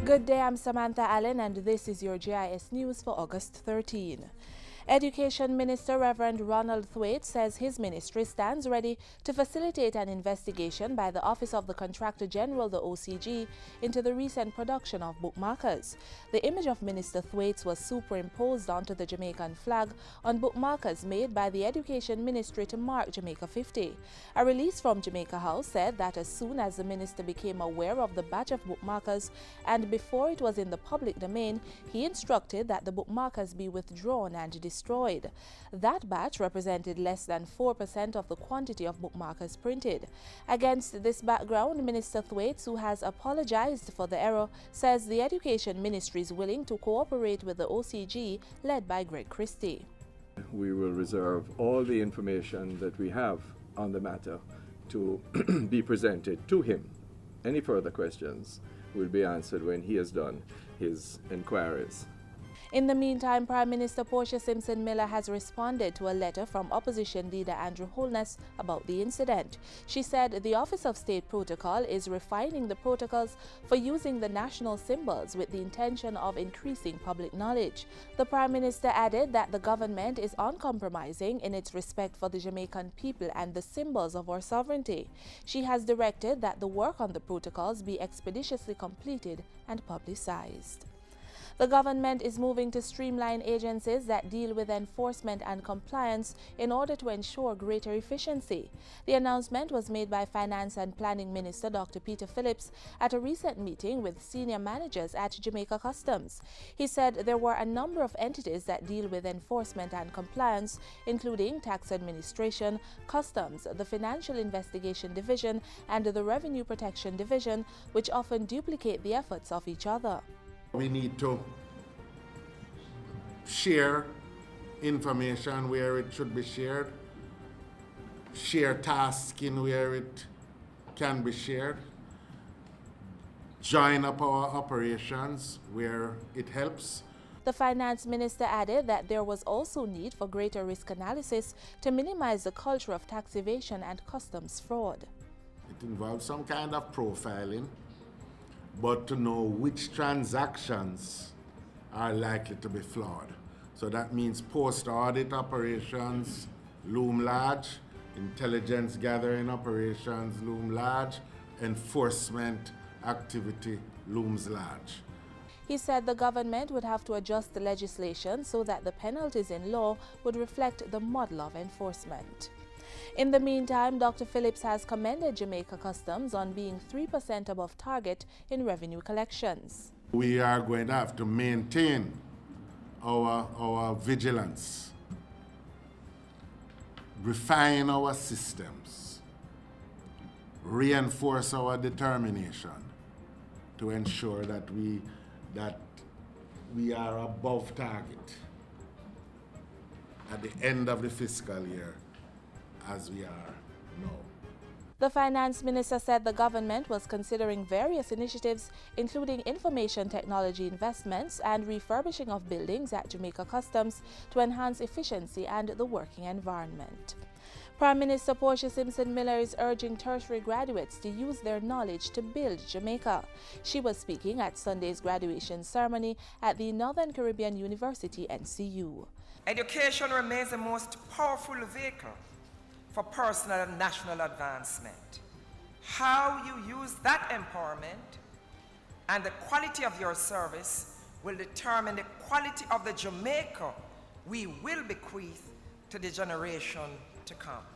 Good day, I'm Samantha Allen and this is your Jis News for August 13. Education Minister Reverend Ronald Thwaite says his ministry stands ready to facilitate an investigation by the Office of the Contractor General, the OCG, into the recent production of bookmarkers. The image of Minister Thwaite was superimposed onto the Jamaican flag on bookmarkers made by the Education Ministry to mark Jamaica 50. A release from Jamaica House said that as soon as the minister became aware of the batch of bookmarkers and before it was in the public domain, he instructed that the bookmarkers be withdrawn and destroyed. That batch represented less than 4% of the quantity of bookmarkers printed. Against this background, Minister Thwaite, who has apologized for the error, says the Education Ministry is willing to cooperate with the OCG led by Greg Christie. We will reserve all the information that we have on the matter to be presented to him. Any further questions will be answered when he has done his inquiries. In the meantime, Prime Minister Portia Simpson Miller has responded to a letter from opposition leader Andrew Holness about the incident. She said the Office of State Protocol is refining the protocols for using the national symbols with the intention of increasing public knowledge. The Prime Minister added that the government is uncompromising in its respect for the Jamaican people and the symbols of our sovereignty. She has directed that the work on the protocols be expeditiously completed and publicized. The government is moving to streamline agencies that deal with enforcement and compliance in order to ensure greater efficiency. The announcement was made by Finance and Planning Minister Dr. Peter Phillips at a recent meeting with senior managers at Jamaica Customs. He said there were a number of entities that deal with enforcement and compliance, including Tax Administration, Customs, the Financial Investigation Division, and the Revenue Protection Division, which often duplicate the efforts of each other. We need to share information where it should be shared, share tasking where it can be shared, join up our operations where it helps. The Finance Minister added that there was also need for greater risk analysis to minimize the culture of tax evasion and customs fraud. It involves some kind of profiling, but to know which transactions are likely to be flawed. So that means post-audit operations loom large, intelligence gathering operations loom large, enforcement activity looms large. He said the government would have to adjust the legislation so that the penalties in law would reflect the model of enforcement. In the meantime, Dr. Phillips has commended Jamaica Customs on being 3% above target in revenue collections. We are going to have to maintain our vigilance, refine our systems, reinforce our determination to ensure that we are above target at the end of the fiscal year, as we are now. The Finance Minister said the government was considering various initiatives, including information technology investments and refurbishing of buildings at Jamaica Customs to enhance efficiency and the working environment. Prime Minister Portia Simpson Miller is urging tertiary graduates to use their knowledge to build Jamaica. She was speaking at Sunday's graduation ceremony at the Northern Caribbean University, NCU. Education remains the most powerful vehicle for personal and national advancement. How you use that empowerment and the quality of your service will determine the quality of the Jamaica we will bequeath to the generation to come.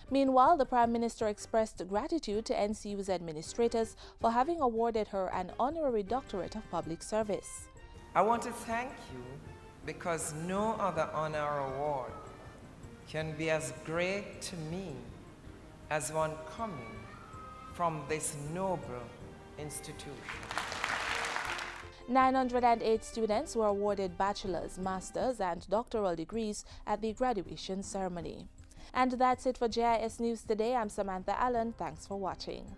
Meanwhile, the Prime Minister expressed gratitude to NCU's administrators for having awarded her an honorary doctorate of public service. I want to thank you because no other honor or award can be as great to me as one coming from this noble institution. 908 students were awarded bachelor's, master's, and doctoral degrees at the graduation ceremony. And that's it for JIS News today. I'm Samantha Allen. Thanks for watching.